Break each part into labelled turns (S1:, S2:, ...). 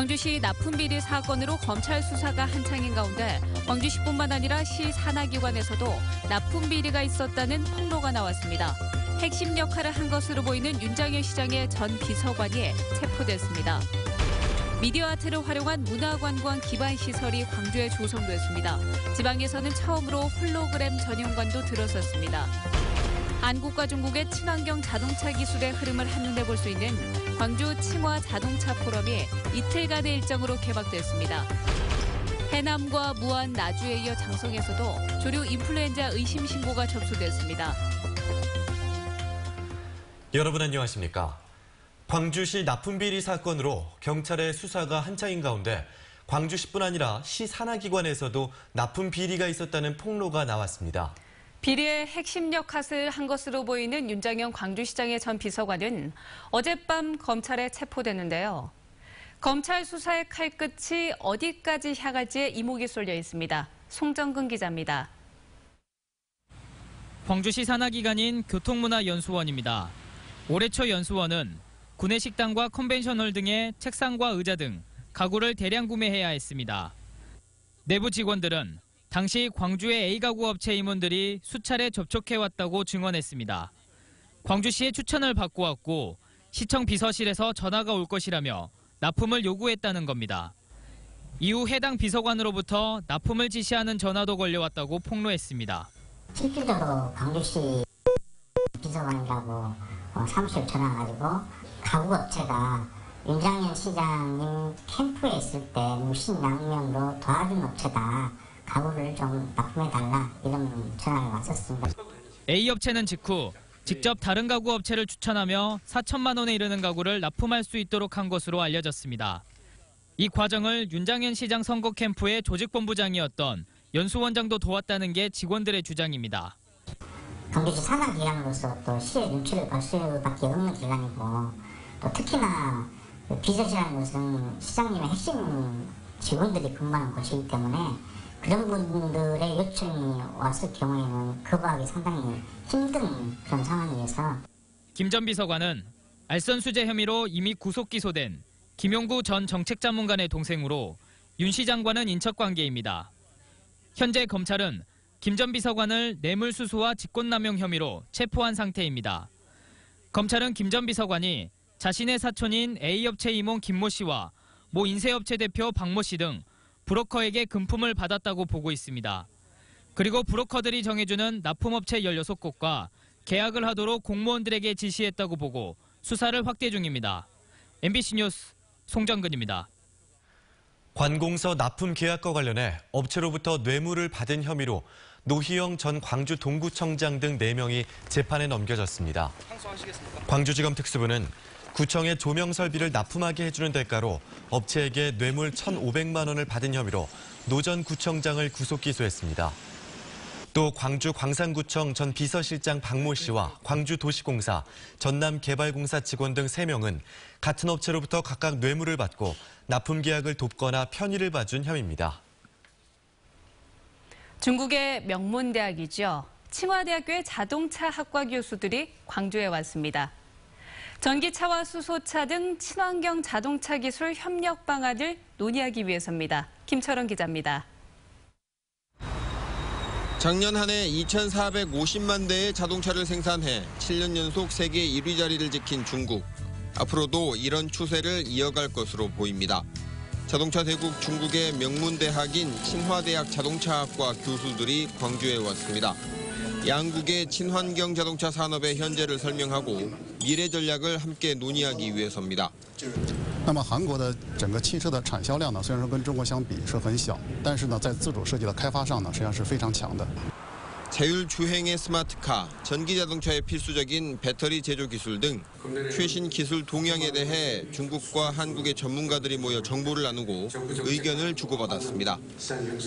S1: 광주시 납품비리 사건으로 검찰 수사가 한창인 가운데 광주시뿐만 아니라 시 산하기관에서도 납품비리가 있었다는 폭로가 나왔습니다. 핵심 역할을 한 것으로 보이는 윤장현 시장의 전 비서관이 체포됐습니다. 미디어 아트를 활용한 문화관광 기반 시설이 광주에 조성됐습니다. 지방에서는 처음으로 홀로그램 전용관도 들어섰습니다. 한국과 중국의 친환경 자동차 기술의 흐름을 한눈에 볼 수 있는 광주 칭화 자동차 포럼이 이틀간의 일정으로 개막됐습니다. 해남과 무안, 나주에 이어 장성에서도 조류 인플루엔자 의심 신고가 접수됐습니다.
S2: 여러분 안녕하십니까? 광주시 납품비리 사건으로 경찰의 수사가 한창인 가운데 광주시뿐 아니라 시 산하기관에서도 납품비리가 있었다는 폭로가 나왔습니다.
S1: 비리의 핵심 역할을 한 것으로 보이는 윤장현 광주시장의 전 비서관은 어젯밤 검찰에 체포됐는데요. 검찰 수사의 칼끝이 어디까지 향할지에 이목이 쏠려 있습니다. 송정근 기자입니다.
S3: 광주시 산하기관인 교통문화연수원입니다. 올해 초 연수원은 구내식당과 컨벤션홀 등의 책상과 의자 등 가구를 대량 구매해야 했습니다. 내부 직원들은 당시 광주의 A가구 업체 임원들이 수차례 접촉해왔다고 증언했습니다. 광주시의 추천을 받고 왔고 시청 비서실에서 전화가 올 것이라며 납품을 요구했다는 겁니다. 이후 해당 비서관으로부터 납품을 지시하는 전화도 걸려왔다고 폭로했습니다.
S4: 실질적으로 광주시 비서관이라고 사무실 전화 가지고 가구 업체가 윤장현 시장님 캠프에 있을 때 무신양면으로 도와준 업체다. 가구를 좀 납품해달라 이런 전화가 왔었습니다.
S3: A 업체는 직후 직접 다른 가구 업체를 추천하며 4천만 원에 이르는 가구를 납품할 수 있도록 한 것으로 알려졌습니다. 이 과정을 윤장현 시장 선거 캠프의 조직본부장이었던 연수원장도 도왔다는 게 직원들의 주장입니다.
S4: 광주시 산하기관으로서 또 시의 눈치를 볼 수밖에 없는 기관이고 또 특히나 비서실이라는 것은 시장님의 핵심 직원들이 근무하는 곳이기 때문에 그런 분들의 요청이 왔을 경우에는 거부하기 상당히 힘든 그런 상황이어서
S3: 김 전 비서관은 알선수재 혐의로 이미 구속 기소된 김용구 전 정책자문관의 동생으로 윤 시장과는 인척관계입니다. 현재 검찰은 김 전 비서관을 뇌물수수와 직권남용 혐의로 체포한 상태입니다. 검찰은 김 전 비서관이 자신의 사촌인 A업체 임원 김모 씨와 모 인쇄업체 대표 박모 씨 등 브로커에게 금품을 받았다고 보고 있습니다. 그리고 브로커들이 정해주는 납품업체 16곳과 계약을 하도록 공무원들에게 지시했다고 보고 수사를 확대 중입니다. MBC 뉴스 송정근입니다.
S2: 관공서 납품 계약과 관련해 업체로부터 뇌물을 받은 혐의로 노희영 전 광주 동구청장 등 4명이 재판에 넘겨졌습니다. 광주지검 특수부는 구청의 조명 설비를 납품하게 해주는 대가로 업체에게 뇌물 1,500만 원을 받은 혐의로 노 전 구청장을 구속 기소했습니다. 또 광주 광산구청 전 비서실장 박모 씨와 광주도시공사, 전남개발공사 직원 등 3명은 같은 업체로부터 각각 뇌물을 받고 납품 계약을 돕거나 편의를 봐준 혐의입니다.
S1: 중국의 명문대학이죠. 칭화대학교의 자동차 학과 교수들이 광주에 왔습니다. 전기차와 수소차 등 친환경 자동차 기술 협력 방안을 논의하기 위해서입니다. 김철원 기자입니다.
S5: 작년 한 해 2,450만 대의 자동차를 생산해 7년 연속 세계 1위 자리를 지킨 중국. 앞으로도 이런 추세를 이어갈 것으로 보입니다. 자동차 대국 중국의 명문대학인 칭화대학 자동차학과 교수들이 광주에 왔습니다. 양국의 친환경 자동차 산업의 현재를 설명하고 미래 전략을 함께 논의하기 위해서입니다.
S6: 那么韩国的整个汽车的产销量呢，虽然说跟中国相比是很小，但是呢，在自主设计的开发上呢，实际上是非常强的。
S5: 자율 주행의 스마트카, 전기 자동차에 필수적인 배터리 제조 기술 등 최신 기술 동향에 대해 중국과 한국의 전문가들이 모여 정보를 나누고 의견을 주고받았습니다.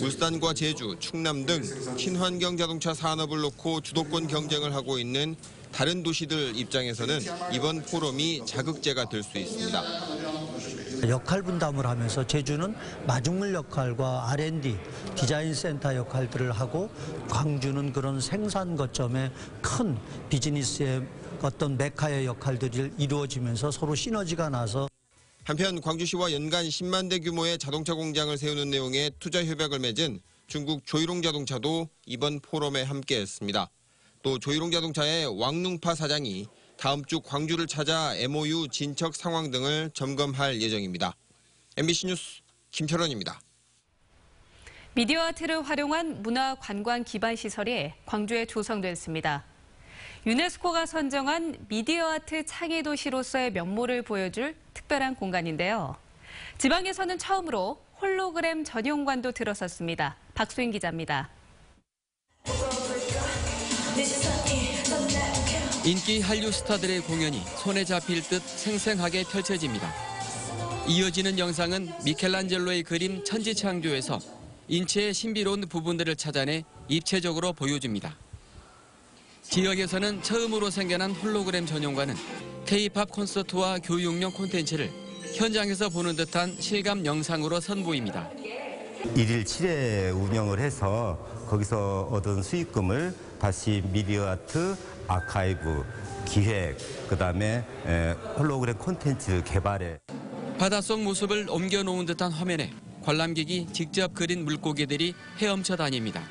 S5: 울산과 제주, 충남 등 친환경 자동차 산업을 놓고 주도권 경쟁을 하고 있는 다른 도시들 입장에서는 이번 포럼이 자극제가 될 수 있습니다.
S7: 역할 분담을 하면서 제주는 마중물 역할과 R&D, 디자인 센터 역할들을 하고 광주는 그런 생산 거점의 큰 비즈니스의 어떤 메카의 역할들이 이루어지면서 서로 시너지가 나서
S5: 한편 광주시와 연간 10만 대 규모의 자동차 공장을 세우는 내용의 투자 협약을 맺은 중국 조이롱 자동차도 이번 포럼에 함께했습니다. 또 조이롱 자동차의 왕룽파 사장이 다음 주 광주를 찾아 MOU 진척 상황 등을 점검할 예정입니다. MBC 뉴스 김철원입니다.
S1: 미디어 아트를 활용한 문화 관광 기반 시설이 광주에 조성됐습니다. 유네스코가 선정한 미디어 아트 창의 도시로서의 면모를 보여줄 특별한 공간인데요. 지방에서는 처음으로 홀로그램 전용관도 들어섰습니다. 박수인 기자입니다.
S8: 인기 한류 스타들의 공연이 손에 잡힐 듯 생생하게 펼쳐집니다. 이어지는 영상은 미켈란젤로의 그림 천지창조에서 인체의 신비로운 부분들을 찾아내 입체적으로 보여줍니다. 지역에서는 처음으로 생겨난 홀로그램 전용관은 K-팝 콘서트와 교육용 콘텐츠를 현장에서 보는 듯한 실감 영상으로 선보입니다.
S9: 1일 7회 운영을 해서 거기서 얻은 수익금을 다시 미디어 아트, 아카이브, 기획, 그다음에 홀로그램 콘텐츠 개발에.
S8: 바닷속 모습을 옮겨놓은 듯한 화면에 관람객이 직접 그린 물고기들이 헤엄쳐 다닙니다.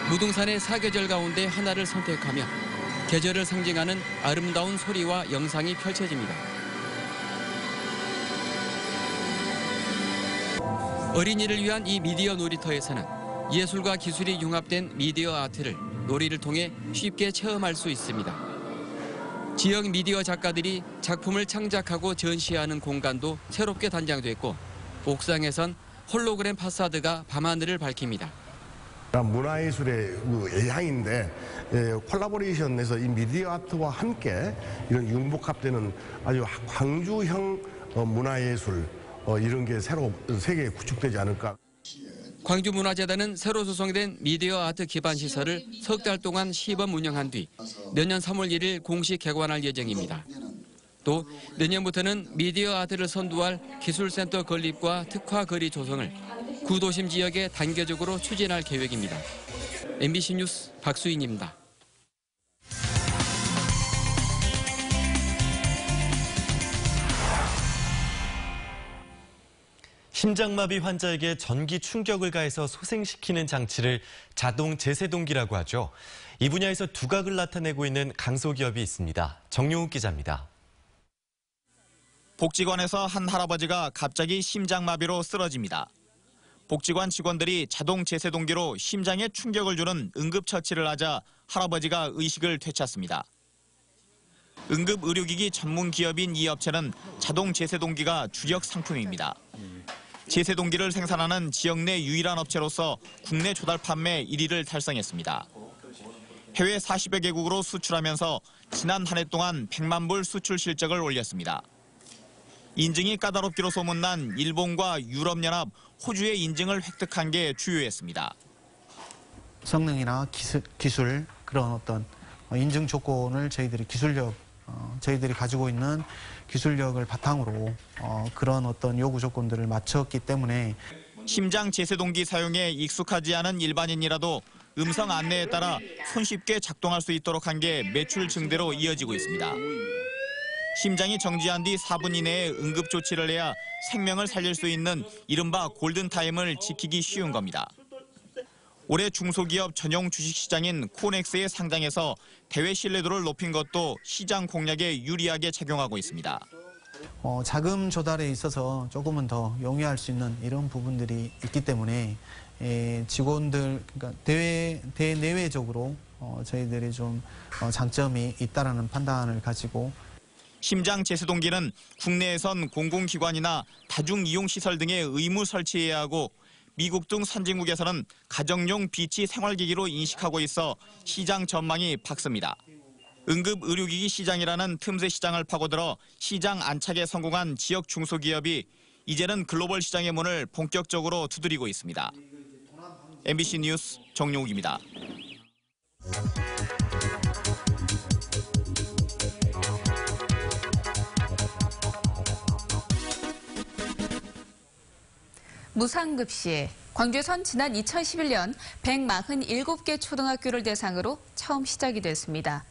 S8: 무등산의 사계절 가운데 하나를 선택하며 계절을 상징하는 아름다운 소리와 영상이 펼쳐집니다. 어린이를 위한 이 미디어 놀이터에서는 예술과 기술이 융합된 미디어 아트를 놀이를 통해 쉽게 체험할 수 있습니다. 지역 미디어 작가들이 작품을 창작하고 전시하는 공간도 새롭게 단장됐고 옥상에선 홀로그램 파사드가 밤하늘을 밝힙니다.
S10: 문화예술의 예향인데 콜라보레이션에서 이 미디어 아트와 함께 이런 융복합되는 아주 광주형 문화예술 이런 게 새로 세계에 구축되지 않을까.
S8: 광주문화재단은 새로 조성된 미디어 아트 기반 시설을 석 달 동안 시범 운영한 뒤 내년 3월 1일 공식 개관할 예정입니다. 또 내년부터는 미디어 아트를 선도할 기술센터 건립과 특화 거리 조성을 구도심 지역에 단계적으로 추진할 계획입니다. MBC 뉴스 박수인입니다.
S2: 심장마비 환자에게 전기 충격을 가해서 소생시키는 장치를 자동 제세동기라고 하죠. 이 분야에서 두각을 나타내고 있는 강소기업이 있습니다. 정용욱 기자입니다.
S11: 복지관에서 한 할아버지가 갑자기 심장마비로 쓰러집니다. 복지관 직원들이 자동 제세동기로 심장에 충격을 주는 응급처치를 하자 할아버지가 의식을 되찾습니다. 응급의료기기 전문 기업인 이 업체는 자동 제세동기가 주력 상품입니다. 제세동기를 생산하는 지역 내 유일한 업체로서 국내 조달 판매 1위를 달성했습니다. 해외 40여 개국으로 수출하면서 지난 한 해 동안 100만 불 수출 실적을 올렸습니다. 인증이 까다롭기로 소문난 일본과 유럽연합, 호주의 인증을 획득한 게 주요했습니다.
S12: 성능이나 기술 그런 어떤 인증 조건을 저희들이 저희들이 가지고 있는 기술력을 바탕으로 그런 어떤 요구 조건들을 맞췄기 때문에
S11: 심장 제세동기 사용에 익숙하지 않은 일반인이라도 음성 안내에 따라 손쉽게 작동할 수 있도록 한 게 매출 증대로 이어지고 있습니다. 심장이 정지한 뒤 4분 이내에 응급 조치를 해야 생명을 살릴 수 있는 이른바 골든타임을 지키기 쉬운 겁니다. 올해 중소기업 전용 주식시장인 코넥스의 상장에서 대외 신뢰도를 높인 것도 시장 공략에 유리하게 작용하고 있습니다.
S12: 자금 조달에 있어서 조금은 더 용이할 수 있는 이런 부분들이 있기 때문에 직원들, 그러니까 대내외적으로 저희들이 좀 장점이 있다라는 판단을 가지고
S11: 심장 제세동기는 국내에선 공공기관이나 다중이용시설 등에 의무 설치해야 하고 미국 등 선진국에서는 가정용 비치 생활기기로 인식하고 있어 시장 전망이 밝습니다. 응급의료기기 시장이라는 틈새 시장을 파고들어 시장 안착에 성공한 지역 중소기업이 이제는 글로벌 시장의 문을 본격적으로 두드리고 있습니다. MBC 뉴스 정용욱입니다.
S1: 무상급시. 광주에선 지난 2011년 147개 초등학교를 대상으로 처음 시작이 됐습니다.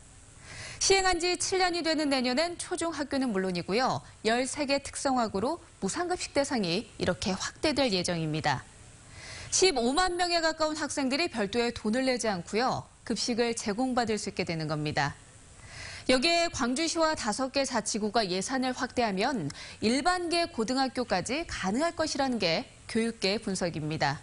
S1: 시행한 지 7년이 되는 내년엔 초중학교는 물론이고요. 13개 특성화고로 무상급식 대상이 이렇게 확대될 예정입니다. 15만 명에 가까운 학생들이 별도의 돈을 내지 않고요. 급식을 제공받을 수 있게 되는 겁니다. 여기에 광주시와 5개 자치구가 예산을 확대하면 일반계 고등학교까지 가능할 것이라는 게 교육계의 분석입니다.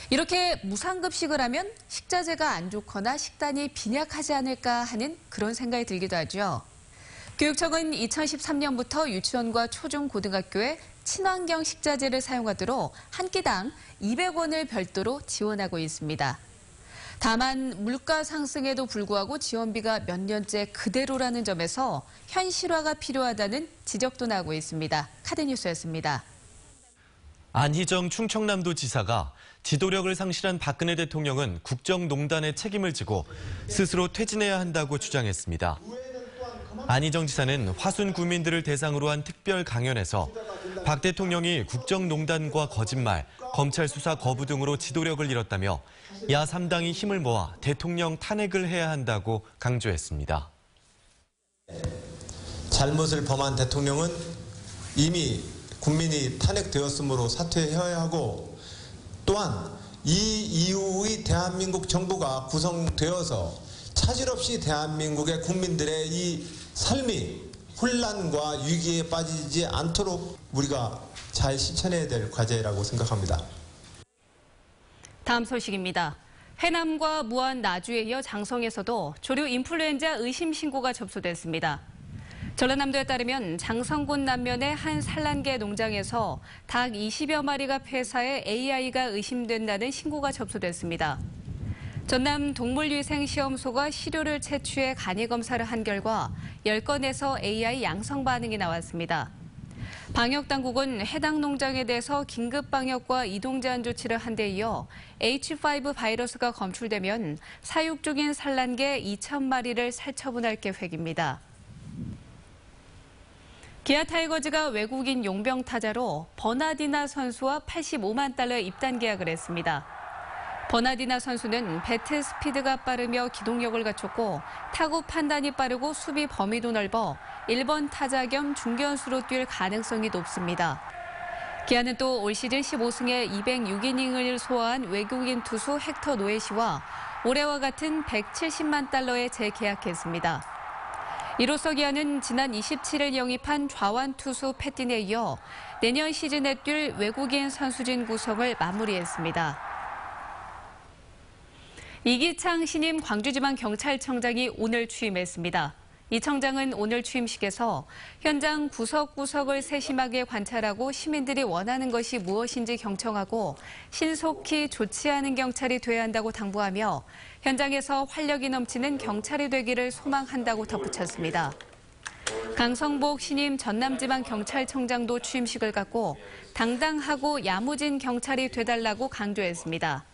S1: 이렇게 무상급식을 하면 식자재가 안 좋거나 식단이 빈약하지 않을까 하는 그런 생각이 들기도 하죠. 교육청은 2013년부터 유치원과 초중고등학교에 친환경 식자재를 사용하도록 한 끼당 200원을 별도로 지원하고 있습니다. 다만 물가 상승에도 불구하고 지원비가 몇 년째 그대로라는 점에서 현실화가 필요하다는 지적도 나오고 있습니다. 카드뉴스였습니다.
S2: 안희정 충청남도 지사가 지도력을 상실한 박근혜 대통령은 국정농단의 책임을 지고 스스로 퇴진해야 한다고 주장했습니다. 안희정 지사는 화순 구민들을 대상으로 한 특별 강연에서 박 대통령이 국정농단과 거짓말, 검찰 수사 거부 등으로 지도력을 잃었다며 야3당이 힘을 모아 대통령 탄핵을 해야 한다고 강조했습니다.
S13: 잘못을 범한 대통령은 이미 국민이 탄핵되었으므로 사퇴해야 하고, 또한 이 이후의 대한민국 정부가 구성되어서 차질 없이 대한민국의 국민들의 이 삶이 혼란과 위기에 빠지지 않도록 우리가 잘 실천해야 될 과제라고 생각합니다.
S1: 다음 소식입니다. 해남과 무안, 나주에 이어 장성에서도 조류 인플루엔자 의심 신고가 접수됐습니다. 전라남도에 따르면 장성군 남면의 한 산란개 농장에서 닭 20여 마리가 폐사해 AI가 의심된다는 신고가 접수됐습니다. 전남 동물위생시험소가 시료를 채취해 간이 검사를 한 결과 10건에서 AI 양성 반응이 나왔습니다. 방역당국은 해당 농장에 대해서 긴급 방역과 이동 제한 조치를 한 데 이어 H5 바이러스가 검출되면 사육 중인 산란개 2,000마리를 살처분할 계획입니다. 기아 타이거즈가 외국인 용병 타자로 버나디나 선수와 85만 달러 입단 계약을 했습니다. 버나디나 선수는 배트 스피드가 빠르며 기동력을 갖췄고 타구 판단이 빠르고 수비 범위도 넓어 1번 타자 겸 중견수로 뛸 가능성이 높습니다. 기아는 또 올 시즌 15승에 206이닝을 소화한 외국인 투수 헥터 노에시와 올해와 같은 170만 달러에 재계약했습니다. 이로써 기아는 지난 27일 영입한 좌완 투수 패틴에 이어 내년 시즌에 뛸 외국인 선수진 구성을 마무리했습니다. 이기창 신임 광주지방경찰청장이 오늘 취임했습니다. 이 청장은 오늘 취임식에서 현장 구석구석을 세심하게 관찰하고 시민들이 원하는 것이 무엇인지 경청하고 신속히 조치하는 경찰이 돼야 한다고 당부하며 현장에서 활력이 넘치는 경찰이 되기를 소망한다고 덧붙였습니다. 강성복 신임 전남지방경찰청장도 취임식을 갖고 당당하고 야무진 경찰이 돼달라고 강조했습니다.